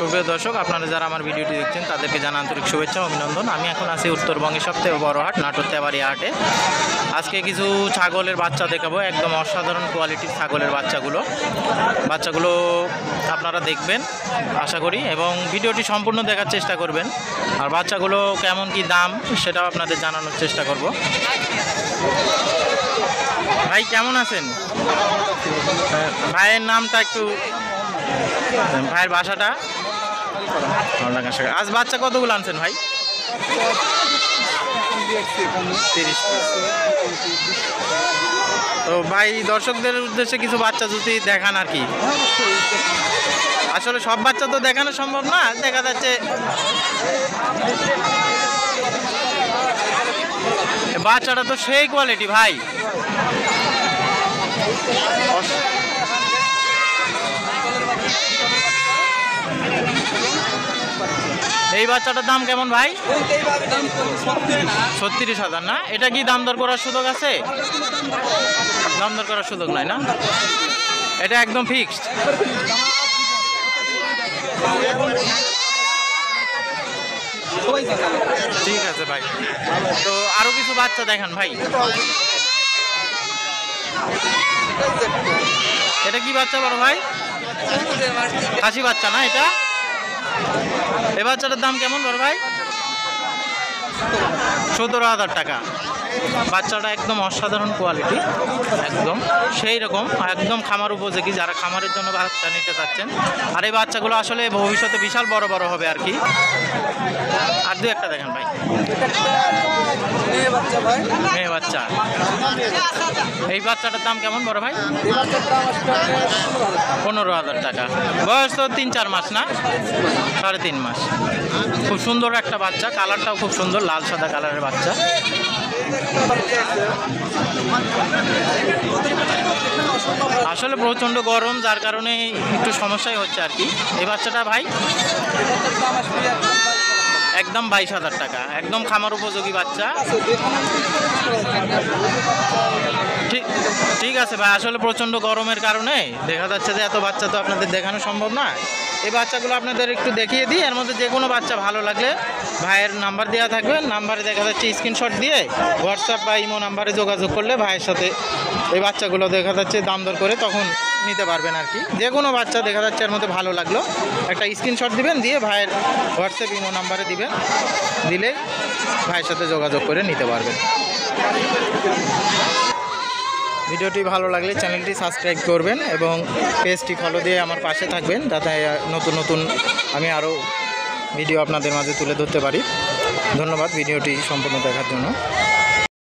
সুপ্রিয় দর্শক, আপনারা যারা আমার ভিডিওটি দেখছেন তাদেরকে জানা আন্তরিক শুভেচ্ছা ও অভিনন্দন। আমি এখন আছি উত্তরবঙ্গের সবথেকে বড় হাট নাটোর তেবাড়িয়া হাটে। আজকে কিছু ছাগলের বাচ্চা দেখাবো, একদম অসাধারণ কোয়ালিটির ছাগলের বাচ্চাগুলো আপনারা দেখবেন আশা করি, এবং ভিডিওটি সম্পূর্ণ দেখার চেষ্টা করবেন। আর বাচ্চাগুলো কেমন কি দাম সেটাও আপনাদের জানানোর চেষ্টা করব। ভাই কেমন আছেন? ভাইয়ের নামটা একটু, ভাইয়ের বাসাটা? আজ বাচ্চা কতগুলো আনছেন ভাই? 30। তো ভাই দর্শকদের উদ্দেশ্যে কিছু বাচ্চা যদি দেখান আর কি। আসলে সব বাচ্চা তো দেখানো সম্ভব না, দেখা যাচ্ছে বাচ্চাটা তো সেই কোয়ালিটি ভাই। এই বাচ্চাটার দাম কেমন ভাই? 36,000 না? এটা কি দাম দর করার সুযোগ আছে? দাম দর করার সুযোগ নাই না, এটা একদম ফিক্সড। ঠিক আছে ভাই, তো আরো কিছু বাচ্চা দেখান ভাই। এটা কি বাচ্চা বড় ভাই? খাসি বাচ্চা না এটা? এই বাচ্চাটার দাম কেমন বড় ভাই? 17,000 টাকা। বাচ্চাটা একদম অসাধারণ কোয়ালিটি, একদম সেই রকম, একদম খামার উপযোগী, যারা খামারের জন্য বাচ্চা নিতে চাচ্ছেন। আর এই বাচ্চাগুলো আসলে ভবিষ্যতে বিশাল বড় বড় হবে আর কি। আর দু একটা দেখেন ভাই। মেয়ে বাচ্চা। এই বাচ্চাটার দাম কেমন বড় ভাই? 15,000 টাকা। বয়স তো 3-4 মাস না? 3.5 মাস। খুব সুন্দর একটা বাচ্চা, কালারটাও খুব সুন্দর, লাল সাদা কালারের বাচ্চা। আসলে প্রচণ্ড গরম, যার কারণে একটু সমস্যাই হচ্ছে আর কি। এই বাচ্চাটা ভাই একদম 22,000 টাকা, একদম খামার উপযোগী বাচ্চা। ঠিক আছে ভাই, আসলে প্রচণ্ড গরমের কারণে দেখা যাচ্ছে যে এত বাচ্চা তো আপনাদের দেখানো সম্ভব না। এই বাচ্চাগুলো আপনাদের একটু দেখিয়ে দিই। এর মধ্যে যে কোনো বাচ্চা ভালো লাগলে ভাইয়ের নাম্বার দেওয়া থাকবে, নাম্বারে দেখা যাচ্ছে স্ক্রিনশট দিয়ে হোয়াটসঅ্যাপ বা ইমো নাম্বারে যোগাযোগ করলে ভাইয়ের সাথে এই বাচ্চাগুলো দেখা যাচ্ছে দাম দর করে তখন নিতে পারবেন আর কি। যে কোনো বাচ্চা দেখা যাচ্ছে এর মধ্যে ভালো লাগলো একটা স্ক্রিনশট দিবেন, দিয়ে ভাইয়ের হোয়াটসঅ্যাপ ইমো নাম্বারে দিবেন, দিলে ভাইয়ের সাথে যোগাযোগ করে নিতে পারবেন। ভিডিওটি ভালো লাগলে চ্যানেলটি সাবস্ক্রাইব করবেন এবং পেজটি ফলো দিয়ে আমার পাশে থাকবেন, যাতে নতুন নতুন আমি আরও ভিডিও আপনাদের মাঝে তুলে ধরতে পারি। ধন্যবাদ ভিডিওটি সম্পূর্ণ দেখার জন্য।